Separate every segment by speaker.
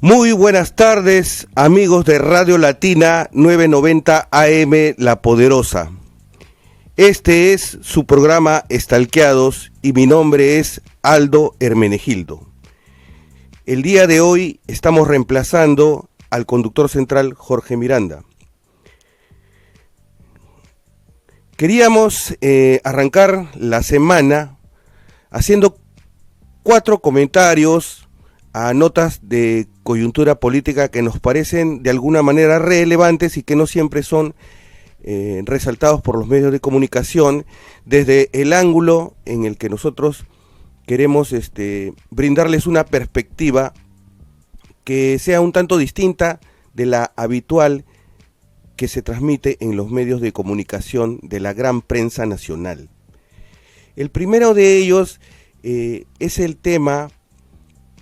Speaker 1: Muy buenas tardes, amigos de Radio Latina 990 AM La Poderosa. Este es su programa Estalqueados y mi nombre es Aldo Hermenegildo. El día de hoy estamos reemplazando al conductor central Jorge Miranda. Queríamos arrancar la semana haciendo 4 comentarios a notas de coyuntura política que nos parecen de alguna manera relevantes y que no siempre son resaltados por los medios de comunicación desde el ángulo en el que nosotros queremos brindarles una perspectiva que sea un tanto distinta de la habitual que se transmite en los medios de comunicación de la gran prensa nacional. El primero de ellos es el tema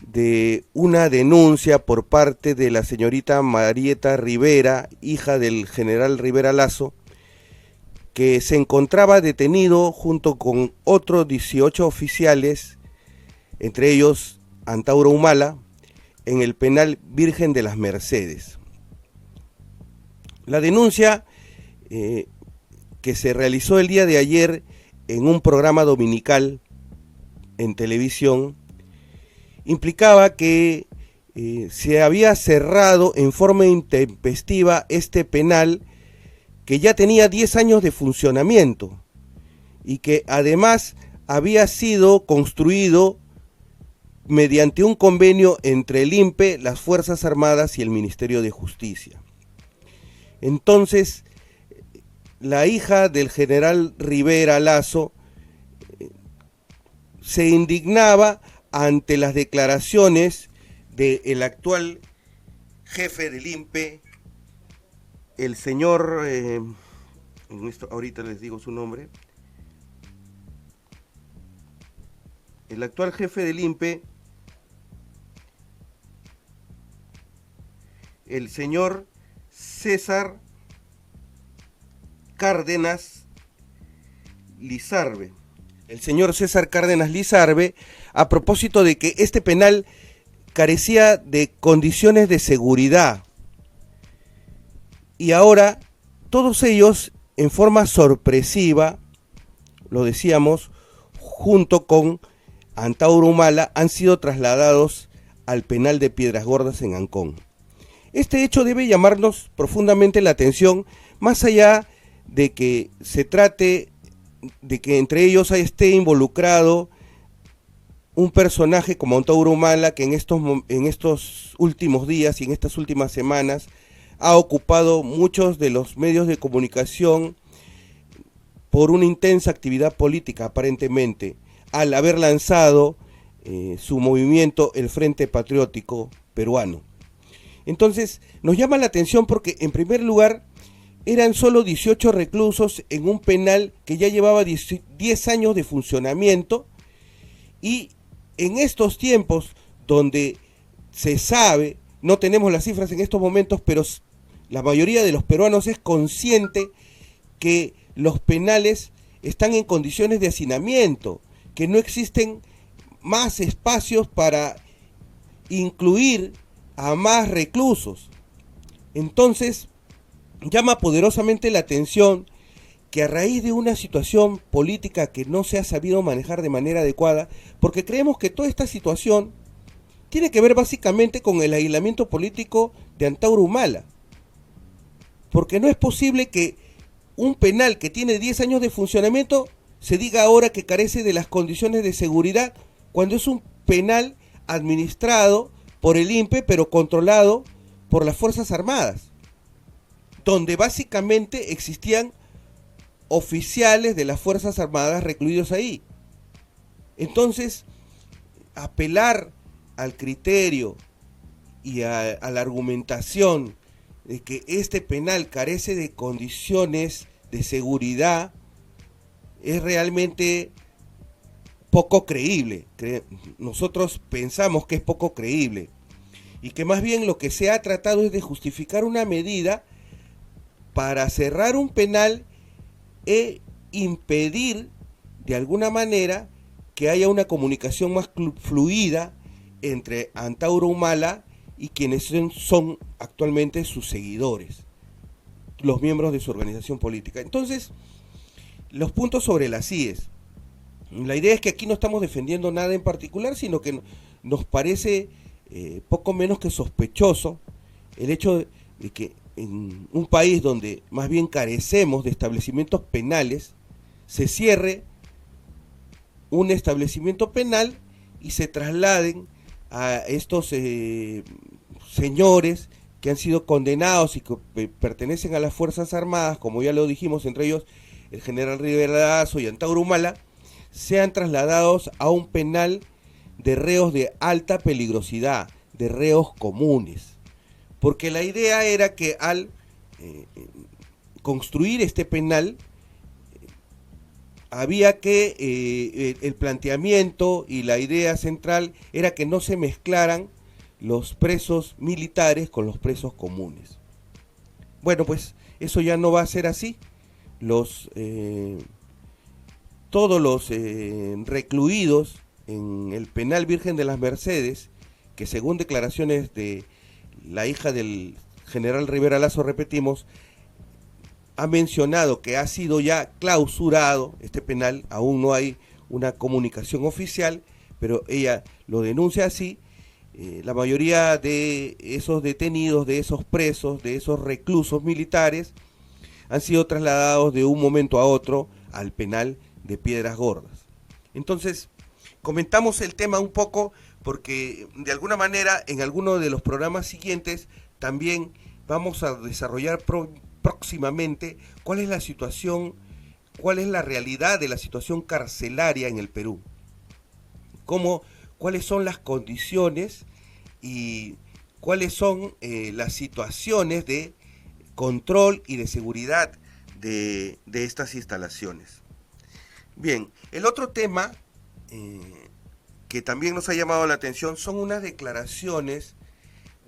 Speaker 1: de una denuncia por parte de la señorita Marieta Rivera, hija del general Rivera Lazo, que se encontraba detenido junto con otros 18 oficiales, entre ellos Antauro Humala, en el penal Virgen de las Mercedes. La denuncia que se realizó el día de ayer en un programa dominical en televisión implicaba que se había cerrado en forma intempestiva este penal que ya tenía 10 años de funcionamiento y que además había sido construido mediante un convenio entre el INPE, las Fuerzas Armadas y el Ministerio de Justicia. Entonces, la hija del general Rivera Lazo se indignaba ante las declaraciones del actual jefe del INPE, el señor, ahorita les digo su nombre, el actual jefe del INPE, el señor César Cárdenas Lizarbe. El señor César Cárdenas Lizarbe, a propósito de que este penal carecía de condiciones de seguridad. Y ahora, todos ellos, en forma sorpresiva, lo decíamos, junto con Antauro Humala, han sido trasladados al penal de Piedras Gordas en Ancón. Este hecho debe llamarnos profundamente la atención, más allá de que se trate de que entre ellos esté involucrado un personaje como Antauro Humala, que en estos últimos días y en estas últimas semanas ha ocupado muchos de los medios de comunicación por una intensa actividad política, aparentemente, al haber lanzado su movimiento, el Frente Patriótico Peruano. Entonces, nos llama la atención porque, en primer lugar, eran solo 18 reclusos en un penal que ya llevaba 10 años de funcionamiento, y en estos tiempos donde se sabe, no tenemos las cifras en estos momentos, pero la mayoría de los peruanos es consciente que los penales están en condiciones de hacinamiento, que no existen más espacios para incluir a más reclusos. Entonces, llama poderosamente la atención que a raíz de una situación política que no se ha sabido manejar de manera adecuada, porque creemos que toda esta situación tiene que ver básicamente con el aislamiento político de Antauro Humala, porque no es posible que un penal que tiene 10 años de funcionamiento se diga ahora que carece de las condiciones de seguridad, cuando es un penal administrado por el INPE, pero controlado por las Fuerzas Armadas, donde básicamente existían oficiales de las Fuerzas Armadas recluidos ahí. Entonces, apelar al criterio y a la argumentación de que este penal carece de condiciones de seguridad es realmente poco creíble. Nosotros pensamos que es poco creíble y que más bien lo que se ha tratado es de justificar una medida para cerrar un penal e impedir de alguna manera que haya una comunicación más fluida entre Antauro Humala y quienes son actualmente sus seguidores, los miembros de su organización política. Entonces, los puntos sobre las CIES. La idea es que aquí no estamos defendiendo nada en particular, sino que nos parece poco menos que sospechoso el hecho de que en un país donde más bien carecemos de establecimientos penales, se cierre un establecimiento penal y se trasladen a estos señores que han sido condenados y que pertenecen a las Fuerzas Armadas, como ya lo dijimos, entre ellos el general Rivera Lazo y Antauro Humala, sean trasladados a un penal de reos de alta peligrosidad, de reos comunes. Porque la idea era que al construir este penal, había que, el planteamiento y la idea central era que no se mezclaran los presos militares con los presos comunes. Bueno, pues eso ya no va a ser así. Todos los recluidos en el penal Virgen de las Mercedes, que según declaraciones de la hija del general Rivera Lazo, repetimos, ha mencionado que ha sido ya clausurado este penal, aún no hay una comunicación oficial, pero ella lo denuncia así. La mayoría de esos detenidos, de esos presos, de esos reclusos militares, han sido trasladados de un momento a otro al penal de Piedras Gordas. Entonces, comentamos el tema un poco porque de alguna manera en alguno de los programas siguientes también vamos a desarrollar próximamente cuál es la situación, cuál es la realidad de la situación carcelaria en el Perú, cuáles son las condiciones y cuáles son las situaciones de control y de seguridad de estas instalaciones. Bien, el otro tema que también nos ha llamado la atención son unas declaraciones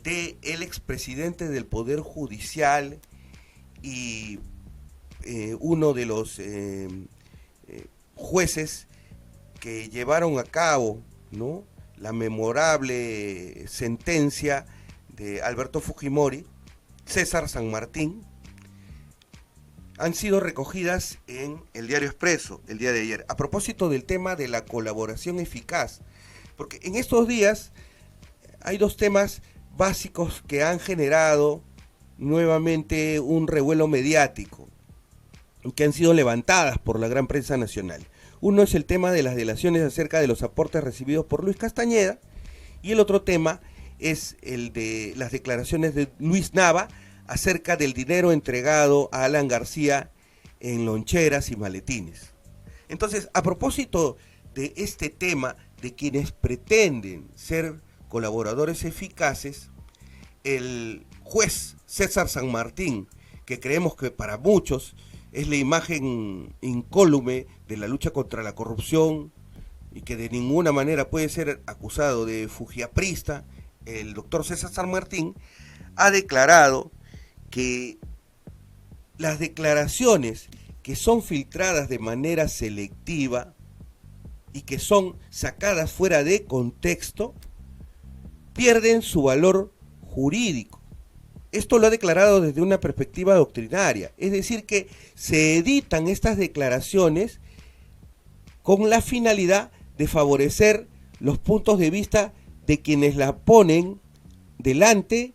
Speaker 1: del expresidente del Poder Judicial y uno de los jueces que llevaron a cabo, ¿no?, la memorable sentencia de Alberto Fujimori, César San Martín, han sido recogidas en el Diario Expreso el día de ayer, a propósito del tema de la colaboración eficaz, porque en estos días hay dos temas básicos que han generado nuevamente un revuelo mediático, que han sido levantadas por la gran prensa nacional. Uno es el tema de las delaciones acerca de los aportes recibidos por Luis Castañeda, y el otro tema es el de las declaraciones de Luis Nava acerca del dinero entregado a Alan García en loncheras y maletines. Entonces, a propósito de este tema de quienes pretenden ser colaboradores eficaces, el juez César San Martín, que creemos que para muchos es la imagen incólume de la lucha contra la corrupción y que de ninguna manera puede ser acusado de fujiaprista, el doctor César San Martín ha declarado que las declaraciones que son filtradas de manera selectiva y que son sacadas fuera de contexto pierden su valor jurídico. Esto lo ha declarado desde una perspectiva doctrinaria, es decir, que se editan estas declaraciones con la finalidad de favorecer los puntos de vista de quienes la ponen delante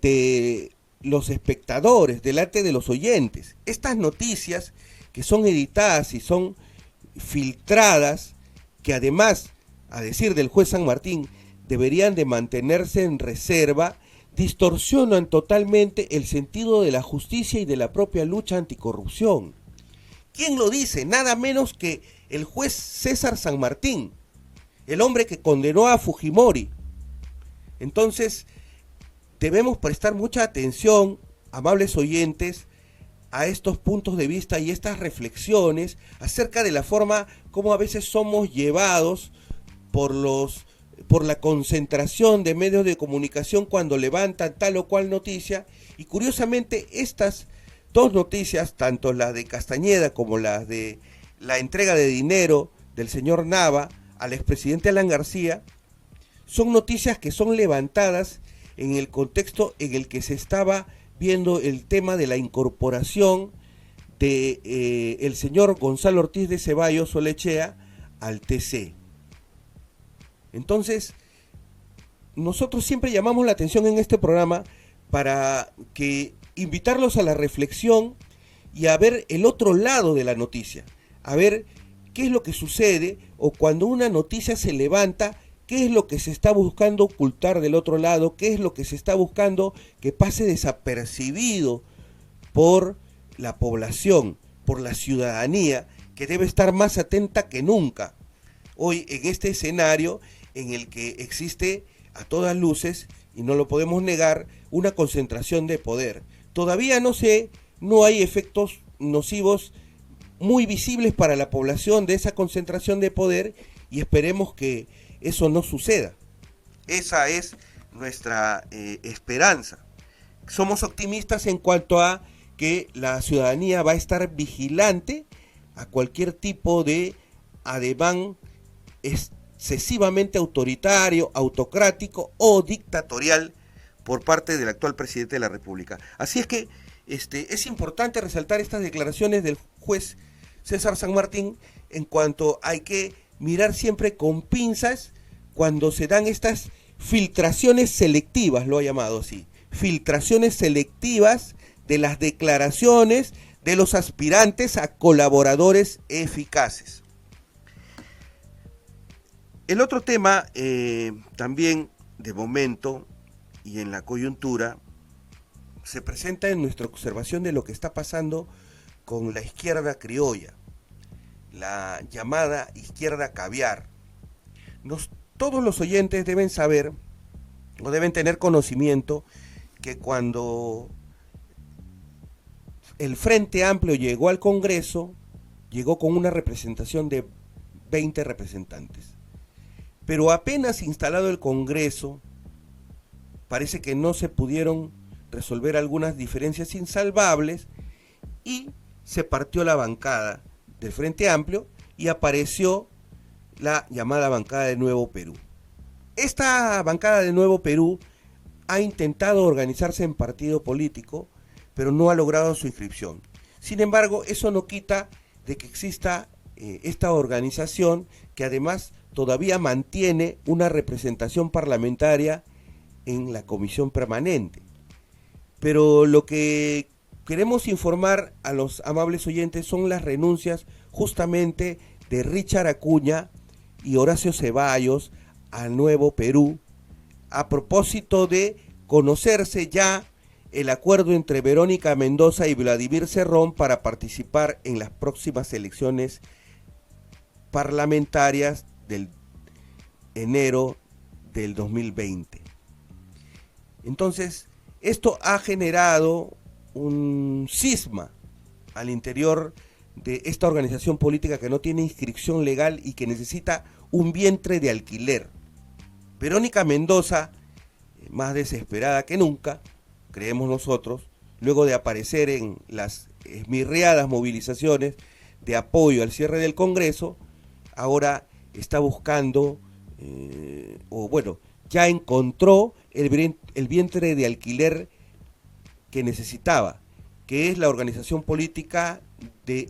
Speaker 1: de los espectadores, delante de los oyentes. Estas noticias que son editadas y son filtradas, que además, a decir del juez San Martín, deberían de mantenerse en reserva, distorsionan totalmente el sentido de la justicia y de la propia lucha anticorrupción. ¿Quién lo dice? Nada menos que el juez César San Martín, el hombre que condenó a Fujimori. Entonces, debemos prestar mucha atención, amables oyentes, a estos puntos de vista y estas reflexiones acerca de la forma como a veces somos llevados por la concentración de medios de comunicación cuando levantan tal o cual noticia, y curiosamente estas dos noticias, tanto las de Castañeda como las de la entrega de dinero del señor Nava al expresidente Alan García, son noticias que son levantadas en el contexto en el que se estaba viendo el tema de la incorporación de el señor Gonzalo Ortiz de Ceballos Olechea al TC. Entonces, nosotros siempre llamamos la atención en este programa para que invitarlos a la reflexión y a ver el otro lado de la noticia, a ver qué es lo que sucede, o cuando una noticia se levanta, qué es lo que se está buscando ocultar del otro lado, qué es lo que se está buscando que pase desapercibido por la población, por la ciudadanía, que debe estar más atenta que nunca hoy en este escenario en el que existe a todas luces, y no lo podemos negar, una concentración de poder. Todavía no hay efectos nocivos muy visibles para la población de esa concentración de poder, y esperemos que eso no suceda. Esa es nuestra esperanza. Somos optimistas en cuanto a que la ciudadanía va a estar vigilante a cualquier tipo de ademán excesivamente autoritario, autocrático o dictatorial por parte del actual presidente de la República. Así es que es importante resaltar estas declaraciones del juez César San Martín, en cuanto hay que mirar siempre con pinzas cuando se dan estas filtraciones selectivas, lo ha llamado así, filtraciones selectivas de las declaraciones de los aspirantes a colaboradores eficaces. El otro tema, también de momento y en la coyuntura, se presenta en nuestra observación de lo que está pasando con la izquierda criolla, la llamada izquierda caviar. Todos los oyentes deben saber o deben tener conocimiento que cuando el Frente Amplio llegó al Congreso, llegó con una representación de 20 representantes. Pero apenas instalado el Congreso, parece que no se pudieron resolver algunas diferencias insalvables y se partió la bancada del Frente Amplio y apareció la llamada bancada de Nuevo Perú. Esta bancada de Nuevo Perú ha intentado organizarse en partido político, pero no ha logrado su inscripción. Sin embargo, eso no quita de que exista esta organización, que además todavía mantiene una representación parlamentaria en la comisión permanente. Pero lo que queremos informar a los amables oyentes son las renuncias justamente de Richard Acuña y Horacio Ceballos a Nuevo Perú, a propósito de conocerse ya el acuerdo entre Verónica Mendoza y Vladimir Cerrón para participar en las próximas elecciones parlamentarias del enero del 2020. Entonces, esto ha generado un cisma al interior de esta organización política que no tiene inscripción legal y que necesita un vientre de alquiler. Verónica Mendoza, más desesperada que nunca, creemos nosotros, luego de aparecer en las esmirriadas movilizaciones de apoyo al cierre del Congreso, ahora está buscando, ya encontró el vientre de alquiler que necesitaba, que es la organización política de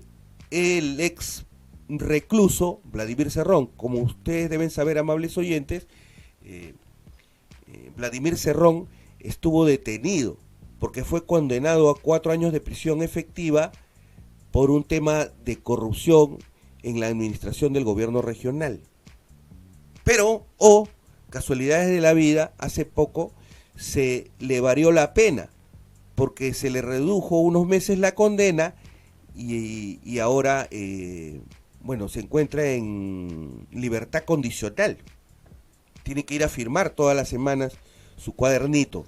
Speaker 1: el ex recluso Vladimir Cerrón. Como ustedes deben saber, amables oyentes, Vladimir Cerrón estuvo detenido porque fue condenado a 4 años de prisión efectiva por un tema de corrupción en la administración del gobierno regional. Pero, casualidades de la vida, hace poco se le varió la pena porque se le redujo unos meses la condena y ahora se encuentra en libertad condicional. Tiene que ir a firmar todas las semanas su cuadernito,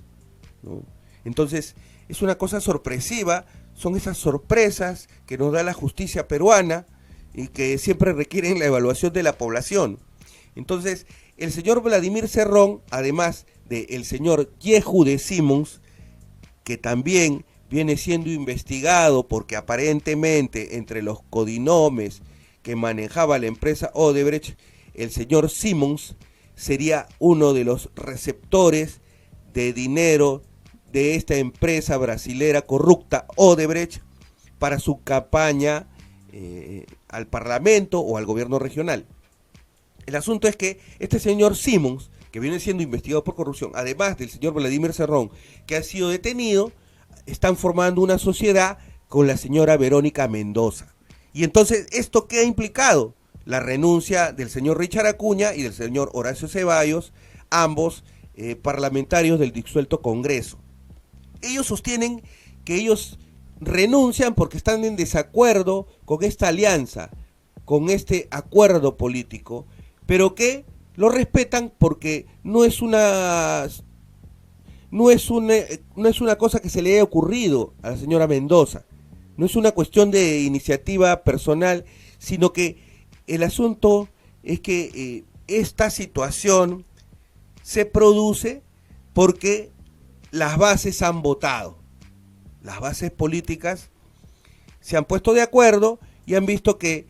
Speaker 1: ¿no? Entonces, es una cosa sorpresiva, son esas sorpresas que nos da la justicia peruana y que siempre requieren la evaluación de la población. Entonces, el señor Vladimir Cerrón, además del señor Yehu de Simons, que también viene siendo investigado porque aparentemente entre los codinomes que manejaba la empresa Odebrecht, el señor Simons sería uno de los receptores de dinero de esta empresa brasilera corrupta Odebrecht para su campaña al Parlamento o al gobierno regional. El asunto es que este señor Simons, que viene siendo investigado por corrupción, además del señor Vladimir Cerrón, que ha sido detenido, están formando una sociedad con la señora Verónica Mendoza. Y entonces, ¿esto qué ha implicado? La renuncia del señor Richard Acuña y del señor Horacio Ceballos, ambos parlamentarios del disuelto Congreso. Ellos sostienen que ellos renuncian porque están en desacuerdo con esta alianza, con este acuerdo político, pero que lo respetan porque no es una cosa que se le haya ocurrido a la señora Mendoza, no es una cuestión de iniciativa personal, sino que el asunto es que esta situación se produce porque las bases han votado, las bases políticas se han puesto de acuerdo y han visto que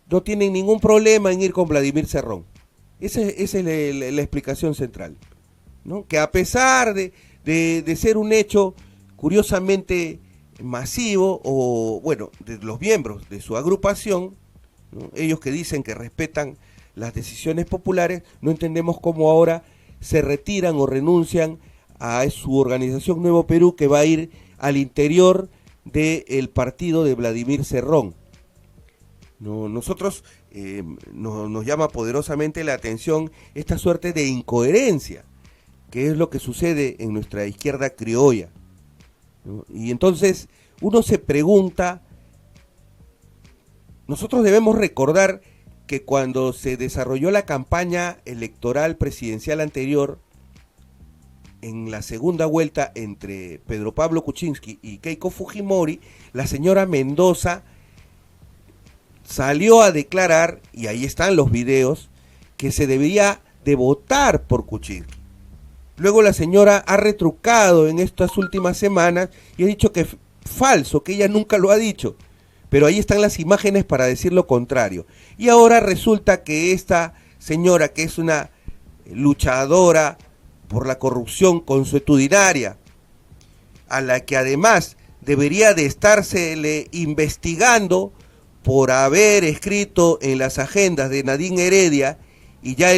Speaker 1: no tienen ningún problema en ir con Vladimir Cerrón. Esa es la explicación central, ¿no? Que a pesar de ser un hecho curiosamente masivo, o bueno, de los miembros de su agrupación, ¿no? Ellos que dicen que respetan las decisiones populares, no entendemos cómo ahora se retiran o renuncian a su organización Nuevo Perú, que va a ir al interior del partido de Vladimir Cerrón. Nosotros nos llama poderosamente la atención esta suerte de incoherencia, que es lo que sucede en nuestra izquierda criolla, ¿no? Y entonces uno se pregunta, nosotros debemos recordar que cuando se desarrolló la campaña electoral presidencial anterior, en la segunda vuelta entre Pedro Pablo Kuczynski y Keiko Fujimori, la señora Mendoza salió a declarar, y ahí están los videos, que se debía de votar por Kuczynski. Luego la señora ha retrucado en estas últimas semanas y ha dicho que es falso, que ella nunca lo ha dicho. Pero ahí están las imágenes para decir lo contrario. Y ahora resulta que esta señora, que es una luchadora por la corrupción consuetudinaria, a la que además debería de estársele investigando por haber escrito en las agendas de Nadine Heredia, y ya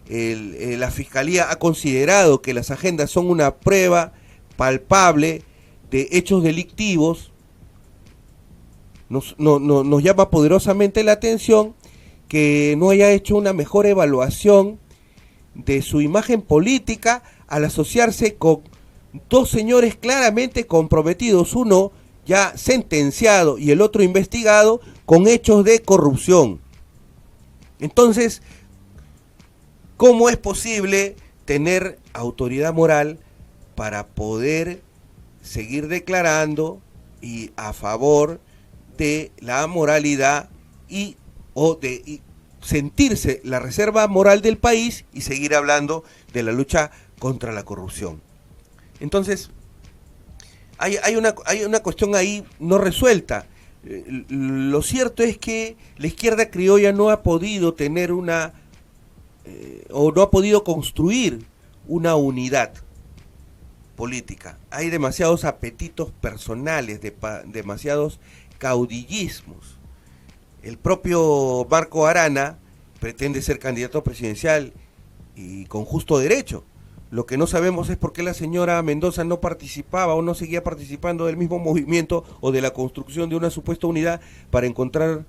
Speaker 1: la Fiscalía ha considerado que las agendas son una prueba palpable de hechos delictivos, nos llama poderosamente la atención que no haya hecho una mejor evaluación de su imagen política al asociarse con dos señores claramente comprometidos, uno ya sentenciado y el otro investigado con hechos de corrupción. Entonces, ¿cómo es posible tener autoridad moral para poder seguir declarando y a favor de la moralidad y sentirse la reserva moral del país y seguir hablando de la lucha contra la corrupción? Entonces, hay una cuestión ahí no resuelta. Lo cierto es que la izquierda criolla no ha podido tener o no ha podido construir una unidad política. Hay demasiados apetitos personales, demasiados caudillismos. El propio Marco Arana pretende ser candidato presidencial y con justo derecho. Lo que no sabemos es por qué la señora Mendoza no participaba o no seguía participando del mismo movimiento o de la construcción de una supuesta unidad para encontrar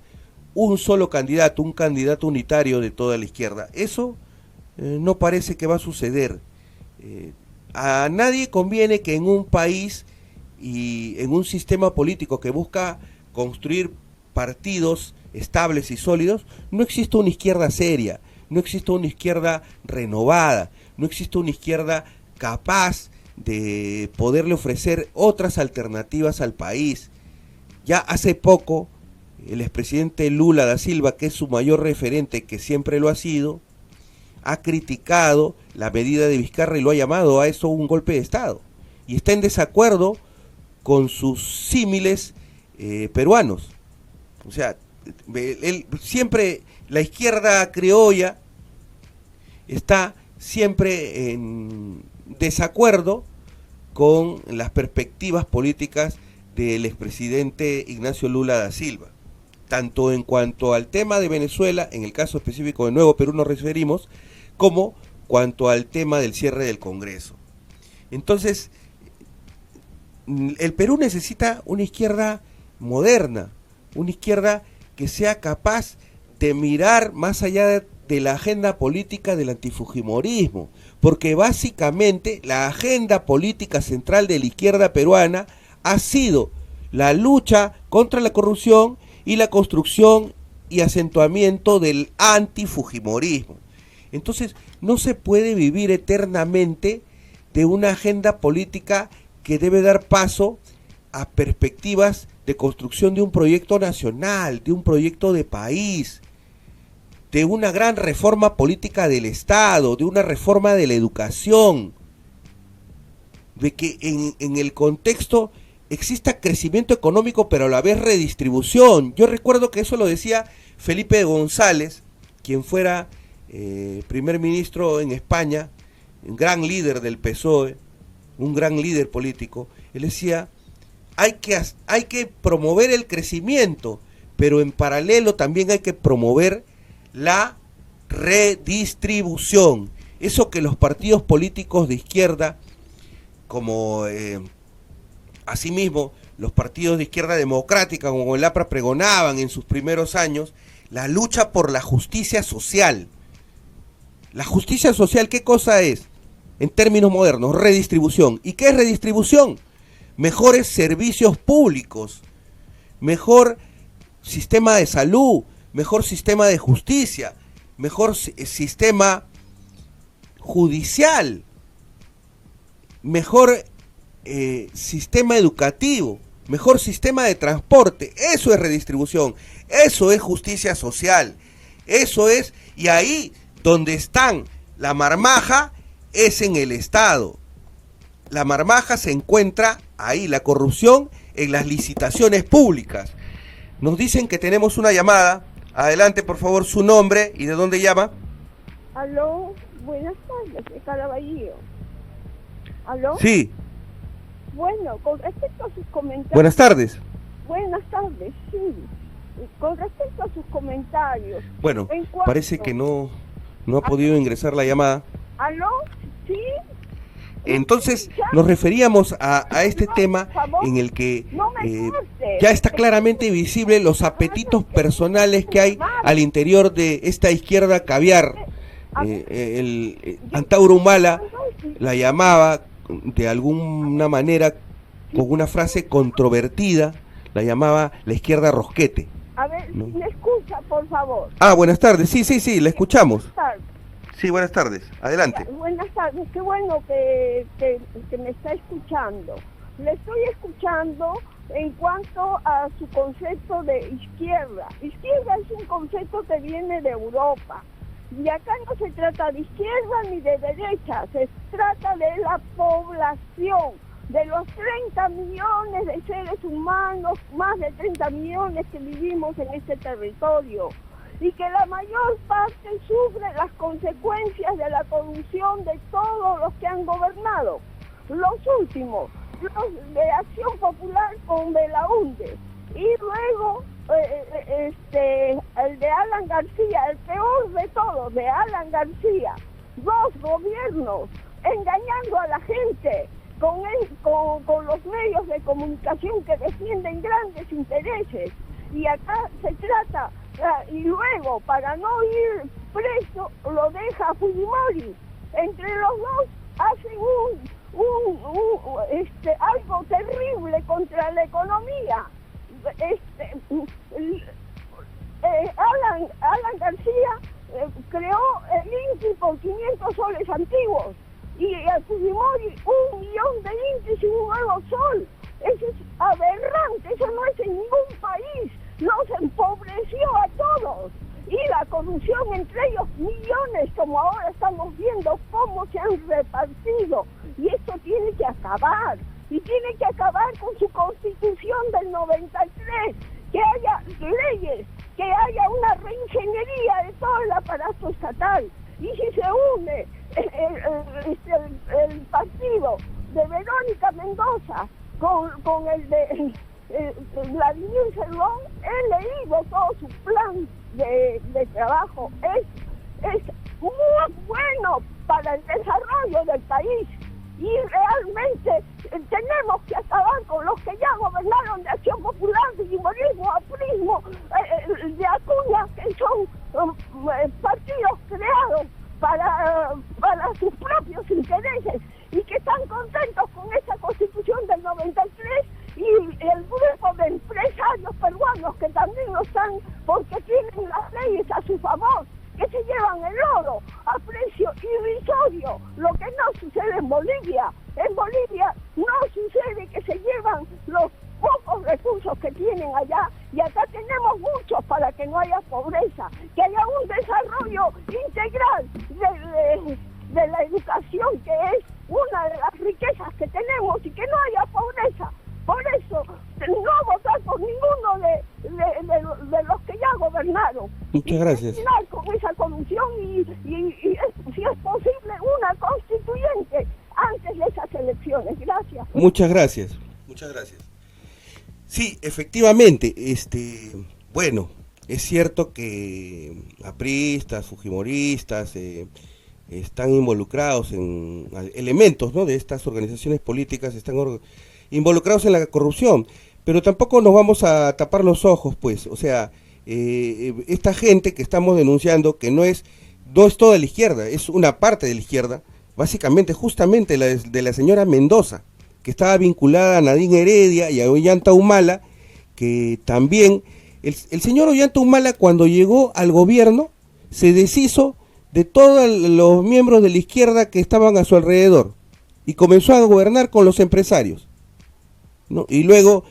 Speaker 1: un solo candidato, un candidato unitario de toda la izquierda. Eso no parece que va a suceder. A nadie conviene que en un país y en un sistema político que busca construir partidos estables y sólidos, no existe una izquierda seria, no existe una izquierda renovada, no existe una izquierda capaz de poderle ofrecer otras alternativas al país. Ya hace poco, el expresidente Lula da Silva, que es su mayor referente, que siempre lo ha sido, ha criticado la medida de Vizcarra y lo ha llamado a eso un golpe de Estado. Y está en desacuerdo con sus símiles peruanos. O sea, siempre la izquierda criolla está siempre desacuerdo con las perspectivas políticas del expresidente Ignacio Lula da Silva, tanto en cuanto al tema de Venezuela, en el caso específico de Nuevo Perú nos referimos, como cuanto al tema del cierre del Congreso. Entonces, el Perú necesita una izquierda moderna, una izquierda que sea capaz de mirar más allá de la agenda política del antifujimorismo, porque básicamente la agenda política central de la izquierda peruana ha sido la lucha contra la corrupción y la construcción y acentuamiento del antifujimorismo. Entonces, no se puede vivir eternamente de una agenda política que debe dar paso a perspectivas de construcción de un proyecto nacional, de un proyecto de país, de una gran reforma política del Estado, de una reforma de la educación, de que en el contexto exista crecimiento económico, pero a la vez redistribución. Yo recuerdo que eso lo decía Felipe González, quien fuera primer ministro en España, un gran líder del PSOE, un gran líder político. Él decía, hay que promover el crecimiento, pero en paralelo también hay que promover la redistribución. Eso que los partidos políticos de izquierda, como asimismo los partidos de izquierda democrática como el APRA pregonaban en sus primeros años, la lucha por la justicia social. La justicia social, ¿qué cosa es? En términos modernos, redistribución. ¿Y qué es redistribución? Mejores servicios públicos, mejor sistema de salud, mejor sistema de justicia, mejor sistema judicial, mejor sistema educativo, mejor sistema de transporte. Eso es redistribución, eso es justicia social, eso es, y ahí donde están la marmaja es en el Estado. La marmaja se encuentra ahí, la corrupción en las licitaciones públicas. Nos dicen que tenemos una llamada. Adelante, por favor, su nombre y de dónde llama.
Speaker 2: Aló, buenas tardes, de Caraballo. ¿Aló?
Speaker 1: Sí.
Speaker 2: Bueno, con respecto a sus comentarios...
Speaker 1: Buenas tardes.
Speaker 2: Buenas tardes, sí. Con respecto a sus comentarios...
Speaker 1: Bueno, parece que no ha podido ingresar la llamada.
Speaker 2: ¿Aló? ¿Sí?
Speaker 1: Entonces nos referíamos a este tema en el que ya está claramente visible los apetitos personales que hay al interior de esta izquierda caviar. Antauro Humala la llamaba de alguna manera con una frase controvertida, la llamaba la izquierda rosquete.
Speaker 2: A ver,
Speaker 1: ¿no?
Speaker 2: ¿me escucha, por favor?
Speaker 1: Ah, buenas tardes, sí, la escuchamos.
Speaker 2: Buenas tardes.
Speaker 1: Sí, buenas tardes, adelante.
Speaker 2: Buenas tardes, qué bueno que me está escuchando. Le estoy escuchando en cuanto a su concepto de izquierda. Izquierda es un concepto que viene de Europa. Y acá no se trata de izquierda ni de derecha, se trata de la población, de los 30 millones de seres humanos, más de 30 millones que vivimos en este territorio. Y que la mayor parte sufre las consecuencias de la corrupción de todos los que han gobernado. Los últimos, los de Acción Popular con Belaúnde, y luego el de Alan García, el peor de todos, de Alan García. Dos gobiernos engañando a la gente con los medios de comunicación que defienden grandes intereses. Y acá se trata... Y luego, para no ir preso, lo deja Fujimori. Entre los dos hacen algo terrible contra la economía. Alan García creó el INTI por 500 soles antiguos y a Fujimori 1 millón de INTI sin un nuevo sol. Eso es aberrante, eso no es en ningún país. Nos empobreció a todos, y la corrupción entre ellos millones, como ahora estamos viendo cómo se han repartido, y esto tiene que acabar, y tiene que acabar con su constitución del 93, que haya leyes, que haya una reingeniería de todo el aparato estatal, y si se une el partido de Verónica Mendoza con el de Vladimir Cerrón, he leído todo su plan de trabajo. Es muy bueno para el desarrollo del país y realmente tenemos que acabar con los que ya gobernaron de Acción Popular, de Fujimorismo, aprismo, de Acuña, que son partidos creados para sus propios intereses y que están contentos con esa Constitución del 93 y el grupo de empresarios peruanos que también lo están porque tienen las leyes a su favor, que se llevan el oro a precio irrisorio, lo que no sucede en Bolivia. En Bolivia no sucede que se llevan los pocos recursos que tienen allá y acá tenemos muchos para que no haya pobreza, que haya un desarrollo integral de la educación, que es una de las riquezas que tenemos, y que no haya pobreza. Por eso, no votar por ninguno de los que ya gobernaron.
Speaker 1: Muchas gracias.
Speaker 2: Terminar con esa corrupción y si es posible, una constituyente antes de esas elecciones. Gracias.
Speaker 1: Muchas gracias. Muchas gracias. Sí, efectivamente, bueno, es cierto que apristas, fujimoristas, están involucrados en elementos, ¿no?, de estas organizaciones políticas, están involucrados en la corrupción, pero tampoco nos vamos a tapar los ojos, pues, o sea, esta gente que estamos denunciando, que no es toda la izquierda, es una parte de la izquierda, básicamente, justamente de la señora Mendoza, que estaba vinculada a Nadine Heredia y a Ollanta Humala, que también, el señor Ollanta Humala, cuando llegó al gobierno, se deshizo de todos los miembros de la izquierda que estaban a su alrededor, y comenzó a gobernar con los empresarios, ¿no? Y luego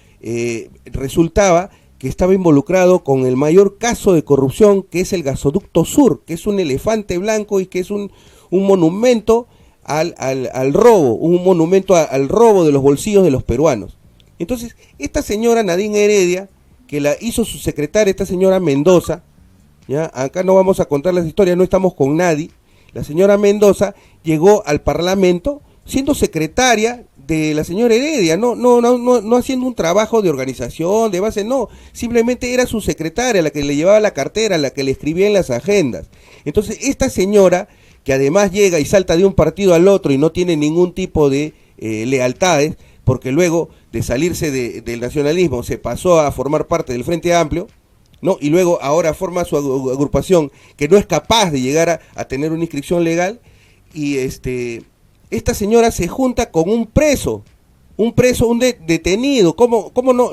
Speaker 1: resultaba que estaba involucrado con el mayor caso de corrupción, que es el gasoducto sur, que es un elefante blanco y que es un monumento al robo, un monumento al robo de los bolsillos de los peruanos. Entonces, esta señora Nadine Heredia, que la hizo su secretaria, esta señora Mendoza, ¿ya? Acá no vamos a contar las historias, no estamos con nadie. La señora Mendoza llegó al Parlamento siendo secretaria de la señora Heredia, no haciendo un trabajo de organización, de base, no, simplemente era su secretaria, la que le llevaba la cartera, la que le escribía en las agendas. Entonces, esta señora, que además llega y salta de un partido al otro y no tiene ningún tipo de lealtades, porque luego de salirse del nacionalismo se pasó a formar parte del Frente Amplio, ¿no? Y luego ahora forma su agrupación, que no es capaz de llegar a tener una inscripción legal, y esta señora se junta con un detenido. ¿Cómo no?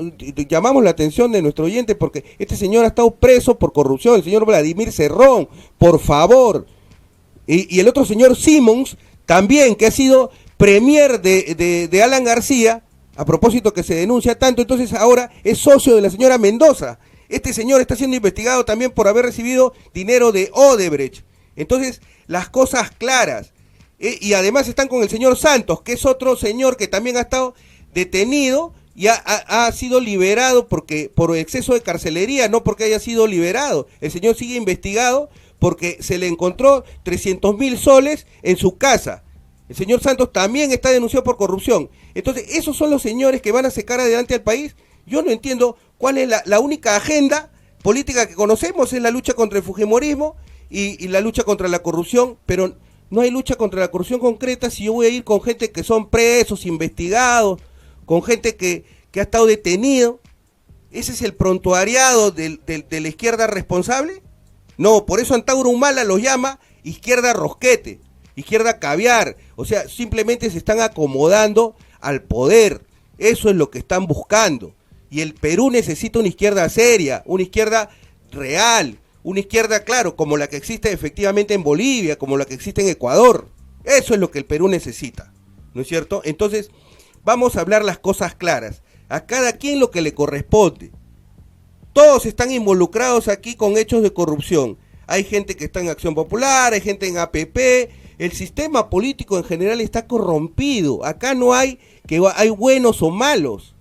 Speaker 1: Llamamos la atención de nuestro oyente porque este señor ha estado preso por corrupción, el señor Vladimir Cerrón, por favor. Y el otro señor Simons, también, que ha sido premier de Alan García, a propósito que se denuncia tanto, entonces ahora es socio de la señora Mendoza. Este señor está siendo investigado también por haber recibido dinero de Odebrecht. Entonces, las cosas claras. Y además están con el señor Santos, que es otro señor que también ha estado detenido y ha sido liberado por exceso de carcelería, no porque haya sido liberado. El señor sigue investigado porque se le encontró 300.000 soles en su casa. El señor Santos también está denunciado por corrupción. Entonces, esos son los señores que van a sacar adelante al país. Yo no entiendo cuál es la única agenda política que conocemos, es la lucha contra el fujimorismo y la lucha contra la corrupción, pero no hay lucha contra la corrupción concreta si yo voy a ir con gente que son presos, investigados, con gente que ha estado detenido. ¿Ese es el prontuariado de la izquierda responsable? No, por eso Antauro Humala los llama izquierda rosquete, izquierda caviar. O sea, simplemente se están acomodando al poder. Eso es lo que están buscando. Y el Perú necesita una izquierda seria, una izquierda real, una izquierda, claro, como la que existe efectivamente en Bolivia, como la que existe en Ecuador. Eso es lo que el Perú necesita, ¿no es cierto? Entonces, vamos a hablar las cosas claras. A cada quien lo que le corresponde. Todos están involucrados aquí con hechos de corrupción. Hay gente que está en Acción Popular, hay gente en APP. El sistema político en general está corrompido. Acá no hay que hay buenos o malos.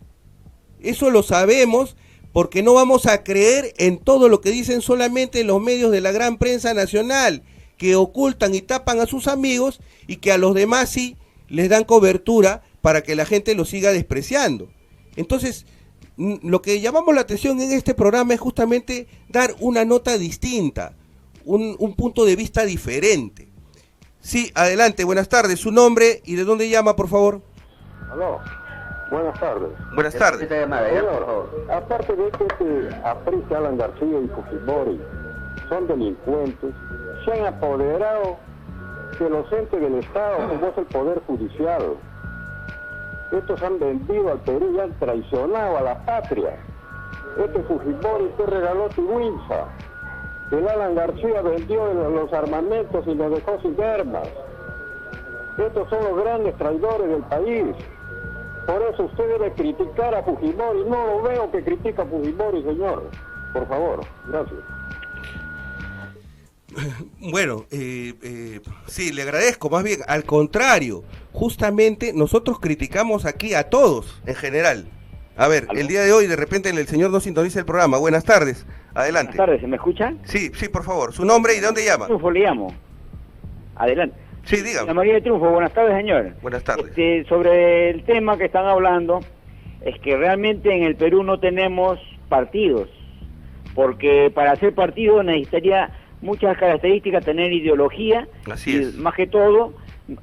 Speaker 1: Eso lo sabemos porque no vamos a creer en todo lo que dicen solamente los medios de la gran prensa nacional, que ocultan y tapan a sus amigos y que a los demás sí les dan cobertura para que la gente los siga despreciando. Entonces, lo que llamamos la atención en este programa es justamente dar una nota distinta, un punto de vista diferente. Sí, adelante, buenas tardes, su nombre y de dónde llama, por favor.
Speaker 3: Aló, buenas tardes.
Speaker 1: Buenas tardes.
Speaker 3: Señor, aparte de que Aparicio, Alan García y Fujimori son delincuentes, se han apoderado de los entes del Estado, como es el Poder Judicial. Estos han vendido al Perú y han traicionado a la patria. Este Fujimori te regaló Tiwinsa. El Alan García vendió los armamentos y los dejó sin armas. Estos son los grandes traidores del país. Por eso usted debe criticar a Fujimori. No lo veo que critica a Fujimori, señor. Por favor, gracias.
Speaker 1: Bueno, sí, le agradezco, más bien, al contrario, justamente nosotros criticamos aquí a todos, en general. A ver, ¿aló? El día de hoy de repente el señor no sintoniza el programa. Buenas tardes, adelante.
Speaker 4: Buenas tardes, ¿se me escuchan?
Speaker 1: Sí, sí, por favor, su nombre y de dónde llama.
Speaker 4: Triunfo le llamo. Adelante.
Speaker 1: Sí, dígame.
Speaker 4: La María de Triunfo, buenas tardes, señor.
Speaker 1: Buenas tardes.
Speaker 4: Sobre el tema que están hablando, es que realmente en el Perú no tenemos partidos, porque para ser partido necesitaría muchas características, tener ideología.
Speaker 1: Así es.
Speaker 4: Más que todo,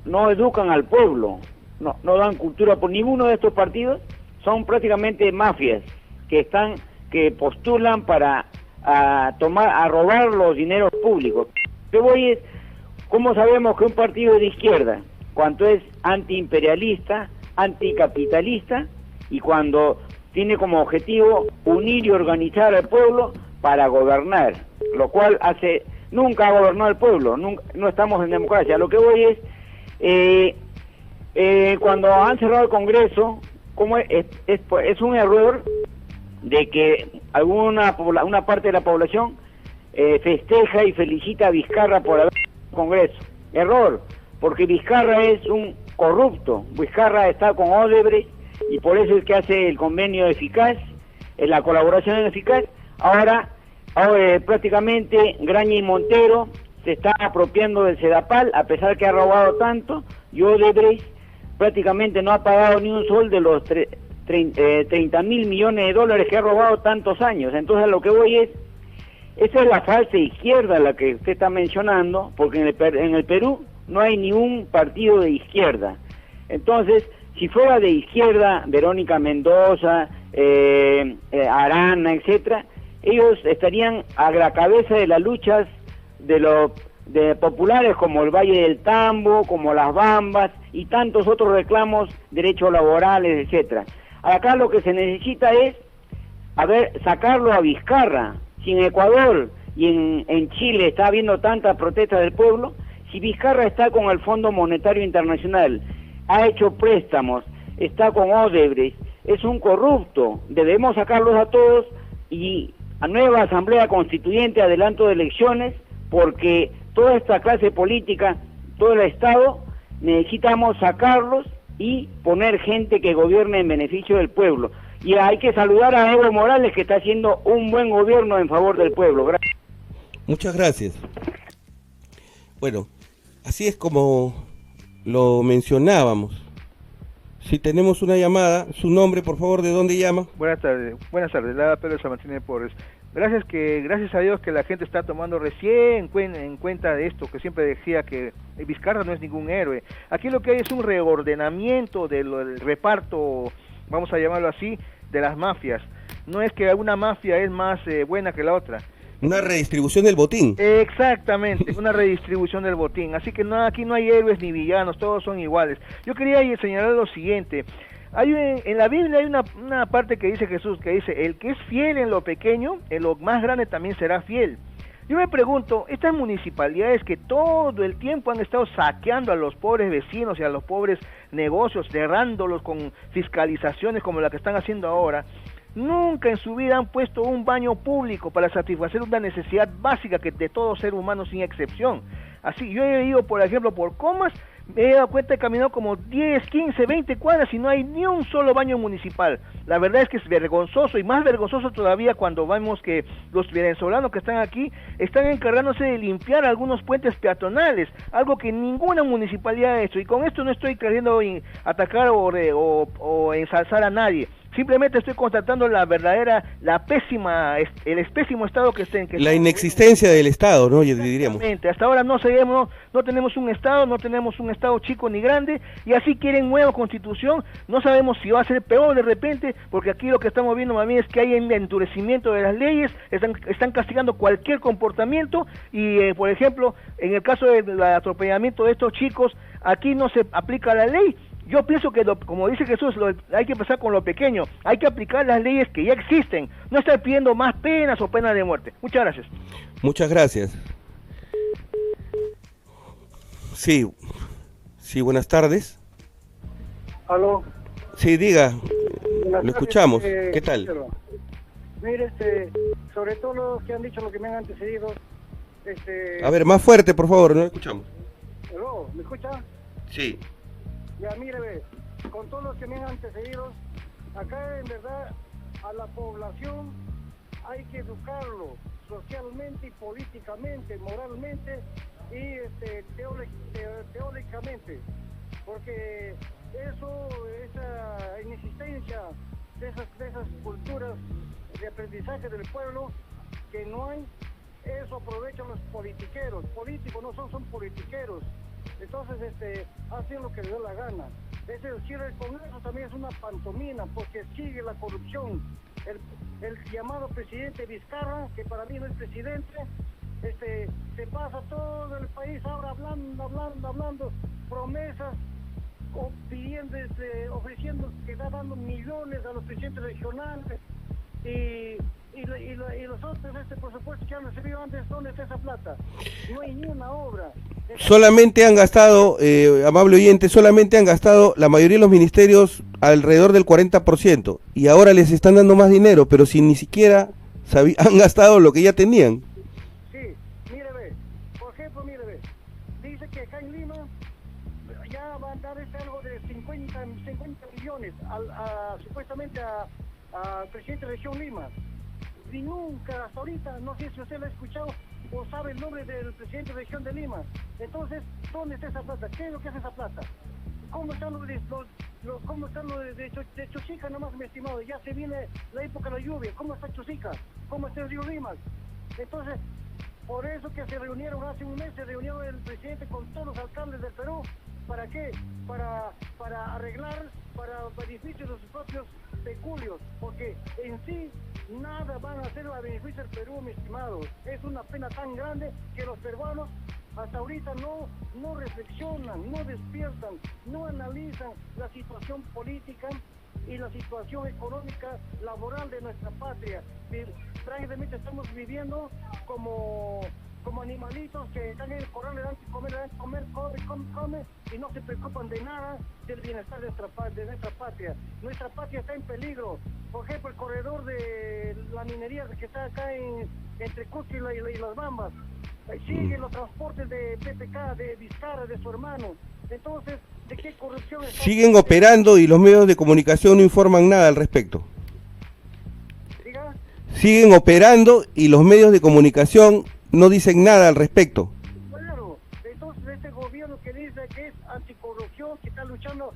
Speaker 4: no educan al pueblo, no dan cultura por ninguno de estos partidos. Son prácticamente mafias que postulan para a robar los dineros públicos. Lo que voy es, ¿cómo sabemos que un partido es de izquierda? Cuando es antiimperialista, anticapitalista y cuando tiene como objetivo unir y organizar al pueblo para gobernar, lo cual nunca ha gobernado el pueblo, no estamos en democracia. Lo que voy es, cuando han cerrado el Congreso, como es un error de que una parte de la población festeja y felicita a Vizcarra por haber cerrado el Congreso. Error, porque Vizcarra es un corrupto. Vizcarra está con Odebrecht y por eso es que hace el convenio eficaz, la colaboración eficaz. Ahora prácticamente Graña y Montero se están apropiando del Sedapal, a pesar que ha robado tanto, y Odebrecht prácticamente no ha pagado ni un sol de los 30.000 millones de dólares que ha robado tantos años. Entonces lo que voy es, esa es la falsa izquierda la que usted está mencionando, porque en el Perú no hay ni un partido de izquierda. Entonces, si fuera de izquierda, Verónica Mendoza, Arana, etcétera, ellos estarían a la cabeza de las luchas de populares como el Valle del Tambo, como las Bambas y tantos otros reclamos, derechos laborales, etcétera. Acá lo que se necesita es, sacarlo a Vizcarra. Si en Ecuador y en Chile está habiendo tantas protestas del pueblo, si Vizcarra está con el Fondo Monetario Internacional, ha hecho préstamos, está con Odebrecht, es un corrupto, debemos sacarlos a todos y a nueva asamblea constituyente, adelanto de elecciones, porque toda esta clase política, todo el Estado, necesitamos sacarlos y poner gente que gobierne en beneficio del pueblo. Y hay que saludar a Evo Morales, que está haciendo un buen gobierno en favor del pueblo. Gracias.
Speaker 1: Muchas gracias. Bueno, así es como lo mencionábamos. Si tenemos una llamada, su nombre, por favor, ¿de dónde llama?
Speaker 5: Buenas tardes, la Pedro San Martín de Porres. Gracias a Dios que la gente está tomando recién en cuenta de esto, que siempre decía que Vizcarra no es ningún héroe. Aquí lo que hay es un reordenamiento del reparto, vamos a llamarlo así, de las mafias. No es que una mafia es más buena que la otra.
Speaker 1: Una redistribución del botín.
Speaker 5: Exactamente, una redistribución del botín. Así que aquí no hay héroes ni villanos, todos son iguales. Yo quería señalar lo siguiente. En la Biblia hay una parte que dice Jesús, que dice, el que es fiel en lo pequeño, en lo más grande también será fiel. Yo me pregunto, estas municipalidades que todo el tiempo han estado saqueando a los pobres vecinos y a los pobres negocios, cerrándolos con fiscalizaciones como la que están haciendo ahora, nunca en su vida han puesto un baño público para satisfacer una necesidad básica que de todo ser humano sin excepción. Así, yo he ido, por ejemplo, por Comas, me he dado cuenta, he caminado como 10, 15, 20 cuadras y no hay ni un solo baño municipal. La verdad es que es vergonzoso, y más vergonzoso todavía cuando vemos que los venezolanos que están aquí están encargándose de limpiar algunos puentes peatonales, algo que ninguna municipalidad ha hecho. Y con esto no estoy queriendo atacar o ensalzar a nadie. Simplemente estoy constatando el pésimo estado que está en
Speaker 1: la inexistencia del Estado, ¿no? Diríamos.
Speaker 5: Hasta ahora no tenemos un Estado chico ni grande, y así quieren nueva constitución. No sabemos si va a ser peor de repente, porque aquí lo que estamos viendo, mami, es que hay un endurecimiento de las leyes, están castigando cualquier comportamiento, y por ejemplo, en el caso del atropellamiento de estos chicos, aquí no se aplica la ley. Yo pienso que, como dice Jesús, hay que empezar con lo pequeño, hay que aplicar las leyes que ya existen, no estar pidiendo más penas o penas de muerte. Muchas gracias.
Speaker 1: Muchas gracias. Sí, buenas tardes.
Speaker 6: Aló.
Speaker 1: Sí, diga,
Speaker 6: Buenas
Speaker 1: lo escuchamos.
Speaker 6: tardes,
Speaker 1: ¿Qué tal?
Speaker 6: Mire, sobre todo los que han dicho lo que me han antecedido,
Speaker 1: A ver, más fuerte, por favor, no lo escuchamos.
Speaker 6: Aló, ¿me escucha?
Speaker 1: Sí.
Speaker 6: Ya, mire, ve, con todos los que me han antecedido, acá en verdad a la población hay que educarlo socialmente y políticamente, moralmente y teóricamente, porque esa inexistencia de esas culturas de aprendizaje del pueblo que no hay, eso aprovechan los políticos no son politiqueros. Entonces hacen lo que les da la gana. El Congreso también es una pantomima, porque sigue la corrupción. El llamado presidente Vizcarra, que para mí no es presidente, se pasa todo el país ahora hablando promesas, o pidiendo, ofreciendo, que está dando millones a los presidentes regionales, y los otros, por supuesto, que han recibido antes, ¿dónde está esa plata? No hay ni una obra.
Speaker 1: Solamente han gastado, amable oyente, la mayoría de los ministerios alrededor del 40%, y ahora les están dando más dinero, pero sin ni siquiera han gastado lo que ya tenían.
Speaker 6: Sí, mire, ve, por ejemplo, dice que acá en Lima ya van a dar algo de 50 millones supuestamente al presidente de Región Lima. Y nunca, hasta ahorita, no sé si usted lo ha escuchado o sabe el nombre del presidente de Región de Lima. Entonces, ¿dónde está esa plata? ¿Qué es lo que es esa plata? ¿Cómo están los de Chosica nomás, mi estimado? Ya se viene la época de la lluvia. ¿Cómo está Chosica? ¿Cómo está el río Limas? Entonces, por eso que se reunieron hace un mes, el presidente con todos los alcaldes del Perú. ¿Para qué? Para arreglar, para beneficio de sus propios peculios, porque en sí nada van a hacer a beneficio del Perú, mi estimado. Es una pena tan grande que los peruanos hasta ahorita no reflexionan, no despiertan, no analizan la situación política y la situación económica, laboral de nuestra patria. Prácticamente estamos viviendo como animalitos que están en el corral, le dan que comer, y no se preocupan de nada del bienestar de nuestra patria. Nuestra patria está en peligro. Por ejemplo, el corredor de la minería que está acá entre Cusco y Las Bambas. Siguen los transportes de PPK, de Vizcarra, de su hermano. Entonces, ¿de qué corrupción está?
Speaker 1: Siguen operando y los medios de comunicación no informan nada al respecto.
Speaker 6: ¿Diga?
Speaker 1: Siguen operando y los medios de comunicación no dicen nada al respecto.
Speaker 6: Claro, entonces este gobierno que dice que es anticorrupción, que está luchando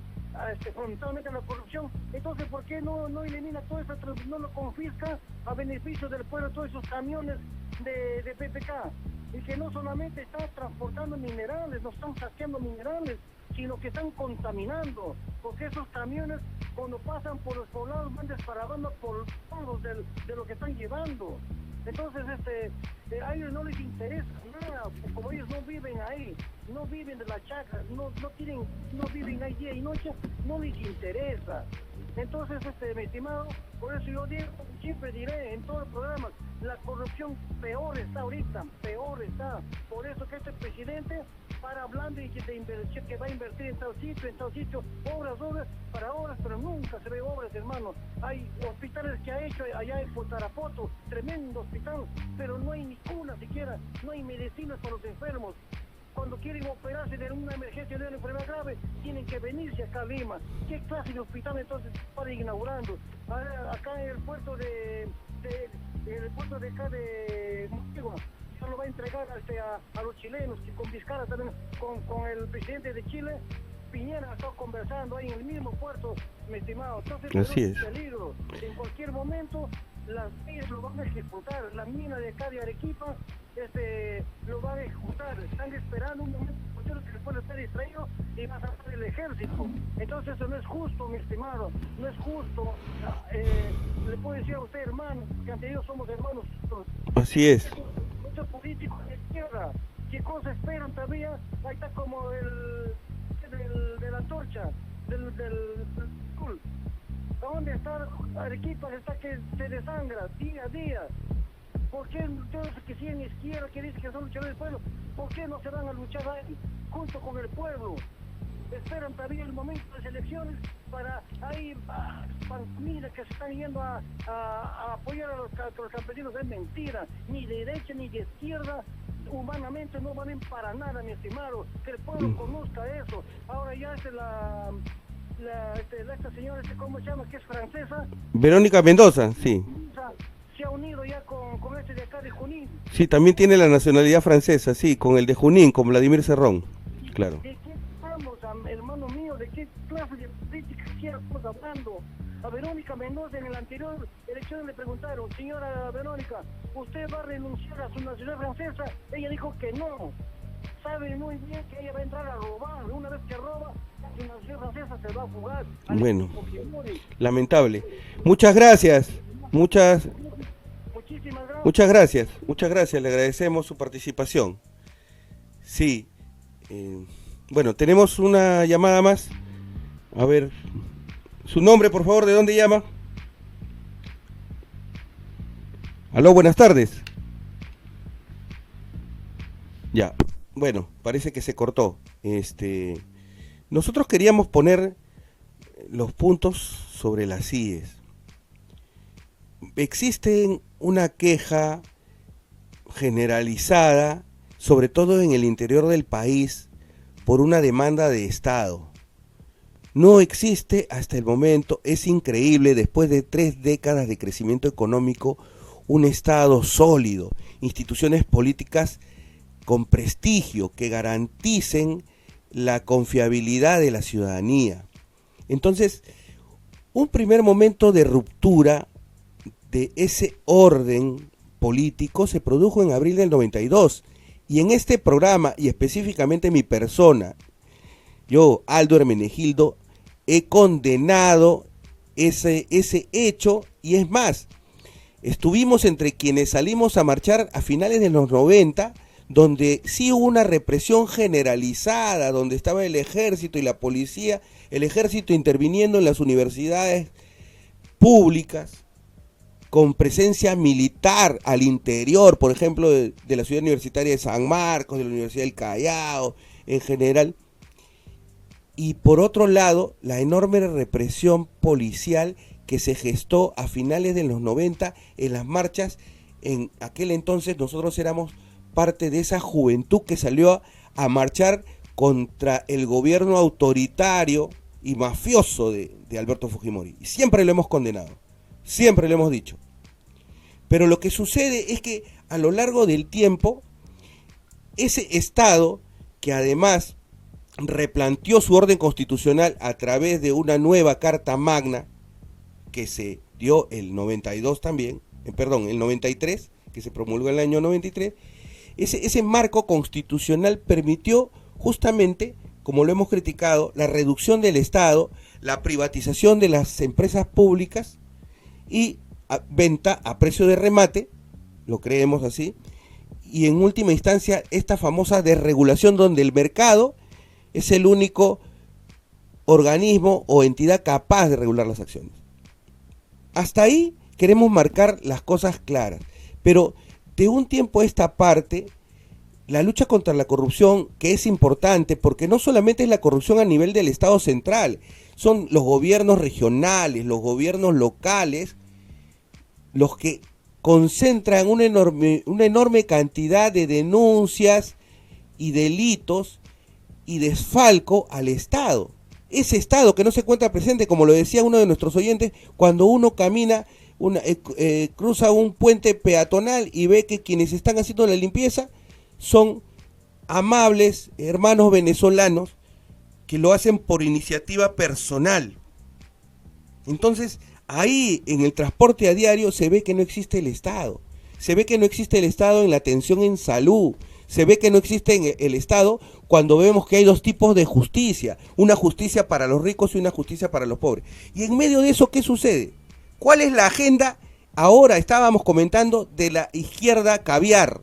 Speaker 6: frontalmente la corrupción, entonces ¿por qué no elimina todo eso, no lo confisca a beneficio del pueblo, todos esos camiones de PPK? Y que no solamente están transportando minerales, no están saqueando minerales, sino que están contaminando, porque esos camiones cuando pasan por los poblados van desparramando por todos de lo que están llevando. Entonces a ellos no les interesa nada, como ellos no viven ahí, no viven de la chacra, no viven ahí día y noche, no les interesa. Entonces, mi estimado, por eso yo digo, siempre diré en todos los programas, la corrupción peor está ahorita, peor está. Por eso que este presidente para hablando y que va a invertir en tal sitio, obras para obras, pero nunca se ve obras, hermano. Hay hospitales que ha hecho allá en Tarapoto, tremendo hospital, pero no hay ninguna siquiera, no hay medicinas para los enfermos. cuando quieren operarse de una emergencia de una enfermedad grave, tienen que venirse acá a Lima. ¿Qué clase de hospital entonces para inaugurando? Acá en el puerto el puerto de acá de Moquegua, se lo va a entregar a los chilenos, que con Vizcarra también, con el presidente de Chile, Piñera ha estado conversando ahí en el mismo puerto, mi estimado. Entonces,
Speaker 1: así es.
Speaker 6: Peligro. En cualquier momento, las leyes lo van a ejecutar. La mina de acá de Arequipa, lo van a ejecutar. Están esperando un momento que después estar distraído y va a salir el ejército. Entonces, eso no es justo, mi estimado. No es justo. Le puedo decir a usted, hermano, que ante ellos somos hermanos.
Speaker 1: Así es.
Speaker 6: Muchos políticos de izquierda, ¿qué cosa esperan todavía? Ahí está como de la torcha, del school. ¿Dónde está Arequipa? Está que se desangra día a día. ¿Por qué todos que siguen izquierda, que dicen que son luchadores del pueblo, por qué no se van a luchar ahí junto con el pueblo? Esperan todavía el momento de las elecciones para ahí familias que se están yendo a apoyar a los campesinos. Es mentira, ni de derecha ni de izquierda humanamente no valen para nada, mi estimado, que el pueblo conozca eso. Ahora ya esta señora, ¿cómo se llama? Que es francesa.
Speaker 1: Verónica Mendoza, sí.
Speaker 6: Se ha unido ya con este de acá de Junín.
Speaker 1: Sí, también tiene la nacionalidad francesa, sí, con el de Junín, con Vladimir Cerrón, claro.
Speaker 6: ¿De qué estamos, hermano mío? ¿De qué clase de política estamos hablando? A Verónica Mendoza en la anterior elección le preguntaron, señora Verónica, ¿usted va a renunciar a su nacionalidad francesa? Ella dijo que no. Sabe muy bien que ella va a entrar a robar. Una vez que roba, su nacionalidad francesa se va a jugar.
Speaker 1: Bueno, lamentable. Muchas gracias. Muchas gracias, le agradecemos su participación. Sí, bueno, tenemos una llamada más. A ver, su nombre, por favor, ¿de dónde llama? Aló, buenas tardes. Ya, bueno, parece que se cortó. Nosotros queríamos poner los puntos sobre las IES. Existe una queja generalizada, sobre todo en el interior del país, por una demanda de Estado. No existe hasta el momento, es increíble, después de 3 décadas de crecimiento económico, un Estado sólido, instituciones políticas con prestigio que garanticen la confiabilidad de la ciudadanía. Entonces, un primer momento de ruptura de ese orden político se produjo en abril del 92, y en este programa, y específicamente mi persona, yo, Aldo Hermenegildo, he condenado ese hecho, y es más, estuvimos entre quienes salimos a marchar a finales de los 90, donde sí hubo una represión generalizada, donde estaba el ejército y la policía, el ejército interviniendo en las universidades públicas, con presencia militar al interior, por ejemplo, de la ciudad universitaria de San Marcos, de la Universidad del Callao, en general. Y por otro lado, la enorme represión policial que se gestó a finales de los 90 en las marchas. En aquel entonces nosotros éramos parte de esa juventud que salió a marchar contra el gobierno autoritario y mafioso de Alberto Fujimori. Y siempre lo hemos condenado, siempre lo hemos dicho. Pero lo que sucede es que a lo largo del tiempo, ese Estado, que además replanteó su orden constitucional a través de una nueva Carta Magna, que se dio el 92 también, el 93, que se promulgó en el año 93, ese marco constitucional permitió justamente, como lo hemos criticado, la reducción del Estado, la privatización de las empresas públicas y venta a precio de remate, lo creemos así, y en última instancia esta famosa desregulación donde el mercado es el único organismo o entidad capaz de regular las acciones. Hasta ahí queremos marcar las cosas claras, pero de un tiempo a esta parte, la lucha contra la corrupción, que es importante, porque no solamente es la corrupción a nivel del Estado central, son los gobiernos regionales, los gobiernos locales, los que concentran una enorme cantidad de denuncias y delitos y desfalco al Estado. Ese Estado que no se encuentra presente, como lo decía uno de nuestros oyentes, cuando uno camina, cruza un puente peatonal y ve que quienes están haciendo la limpieza son amables hermanos venezolanos que lo hacen por iniciativa personal. Entonces, ahí en el transporte a diario se ve que no existe el Estado. Se ve que no existe el Estado en la atención en salud. Se ve que no existe el Estado cuando vemos que hay dos tipos de justicia. Una justicia para los ricos y una justicia para los pobres. Y en medio de eso, ¿qué sucede? ¿Cuál es la agenda? Ahora estábamos comentando de la izquierda caviar.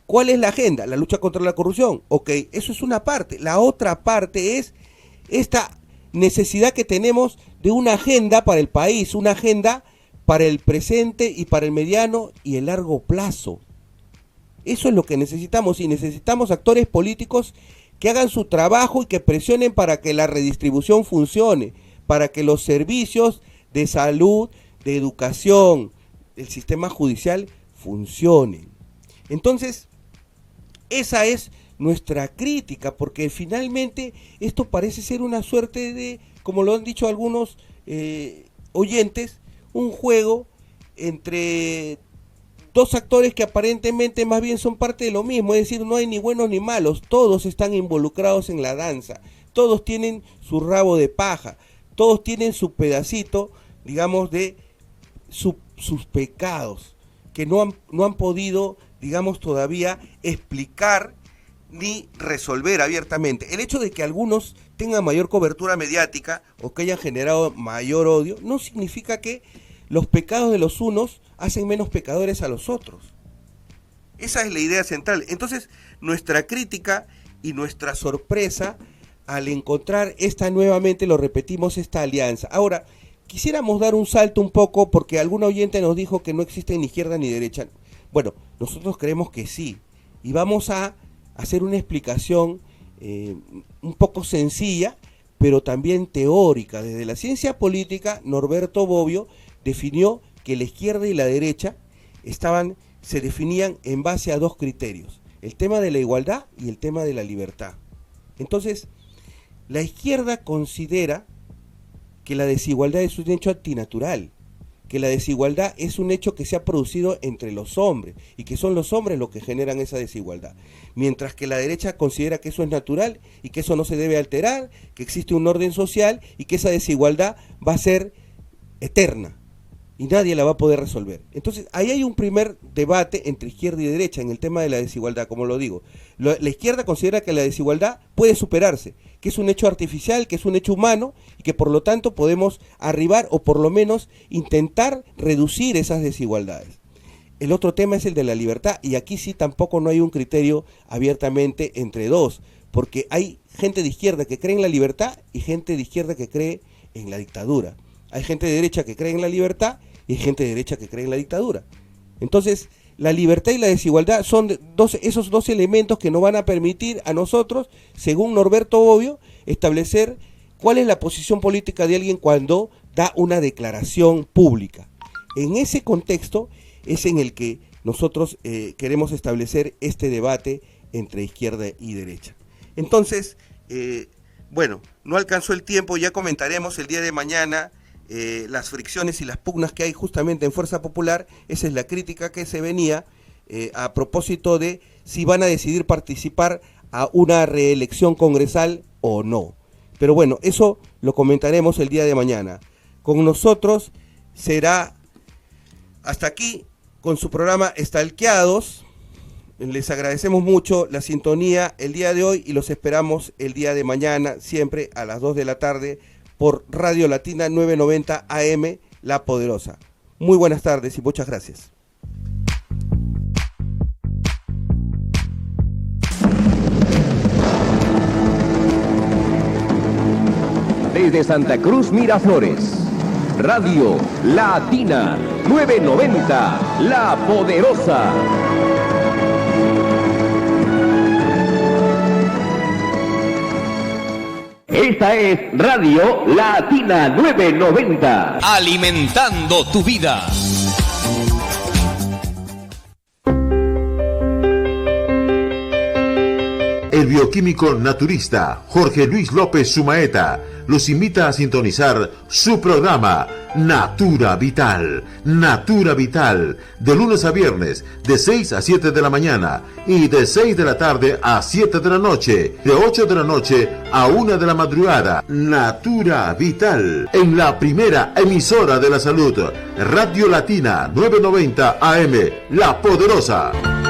Speaker 1: ¿Cuál es la agenda? La lucha contra la corrupción. Ok, eso es una parte. La otra parte es esta necesidad que tenemos de una agenda para el país, una agenda para el presente y para el mediano y el largo plazo. Eso es lo que necesitamos, y necesitamos actores políticos que hagan su trabajo y que presionen para que la redistribución funcione, para que los servicios de salud, de educación, el sistema judicial funcionen. Entonces, esa es nuestra crítica, porque finalmente esto parece ser una suerte de, como lo han dicho algunos oyentes, un juego entre dos actores que aparentemente más bien son parte de lo mismo, es decir, no hay ni buenos ni malos, todos están involucrados en la danza, todos tienen su rabo de paja, todos tienen su pedacito, digamos, de sus pecados, que no han podido, digamos, todavía explicar ni resolver abiertamente. El hecho de que algunos tengan mayor cobertura mediática o que hayan generado mayor odio, no significa que los pecados de los unos hacen menos pecadores a los otros. Esa es la idea central. Entonces, nuestra crítica y nuestra sorpresa al encontrar nuevamente, lo repetimos, esta alianza. Ahora, quisiéramos dar un salto un poco, porque algún oyente nos dijo que no existe ni izquierda ni derecha. Bueno, nosotros creemos que sí, y vamos a hacer una explicación un poco sencilla, pero también teórica. Desde la ciencia política, Norberto Bobbio definió que la izquierda y la derecha se definían en base a dos criterios: el tema de la igualdad y el tema de la libertad. Entonces, la izquierda considera que la desigualdad es un hecho antinatural, que la desigualdad es un hecho que se ha producido entre los hombres y que son los hombres los que generan esa desigualdad, mientras que la derecha considera que eso es natural y que eso no se debe alterar, que existe un orden social y que esa desigualdad va a ser eterna y nadie la va a poder resolver. Entonces, ahí hay un primer debate entre izquierda y derecha en el tema de la desigualdad, como lo digo. La izquierda considera que la desigualdad puede superarse, que es un hecho artificial, que es un hecho humano y que por lo tanto podemos arribar o por lo menos intentar reducir esas desigualdades. El otro tema es el de la libertad, y aquí sí tampoco no hay un criterio abiertamente entre dos, porque hay gente de izquierda que cree en la libertad y gente de izquierda que cree en la dictadura. Hay gente de derecha que cree en la libertad y hay gente de derecha que cree en la dictadura. Entonces, la libertad y la desigualdad son esos dos elementos que nos van a permitir a nosotros, según Norberto Bobbio, establecer cuál es la posición política de alguien cuando da una declaración pública. En ese contexto es en el que nosotros queremos establecer este debate entre izquierda y derecha. Entonces, bueno, no alcanzó el tiempo, ya comentaremos el día de mañana las fricciones y las pugnas que hay justamente en Fuerza Popular. Esa es la crítica que se venía a propósito de si van a decidir participar a una reelección congresal o no. Pero bueno, eso lo comentaremos el día de mañana. Con nosotros será hasta aquí con su programa Estalqueados. Les agradecemos mucho la sintonía el día de hoy y los esperamos el día de mañana, siempre a las 2 de la tarde, por Radio Latina 990 AM, La Poderosa. Muy buenas tardes y muchas gracias.
Speaker 7: Desde Santa Cruz, Miraflores, Radio Latina 990, La Poderosa. Esta es Radio Latina 990.
Speaker 8: Alimentando tu vida.
Speaker 9: el bioquímico naturista Jorge Luis López Sumaeta los invita a sintonizar su programa Natura Vital. Natura Vital, de lunes a viernes, de 6 a 7 de la mañana y de 6 de la tarde a 7 de la noche, de 8 de la noche a 1 de la madrugada. Natura Vital, en la primera emisora de la salud, Radio Latina 990 AM, La Poderosa.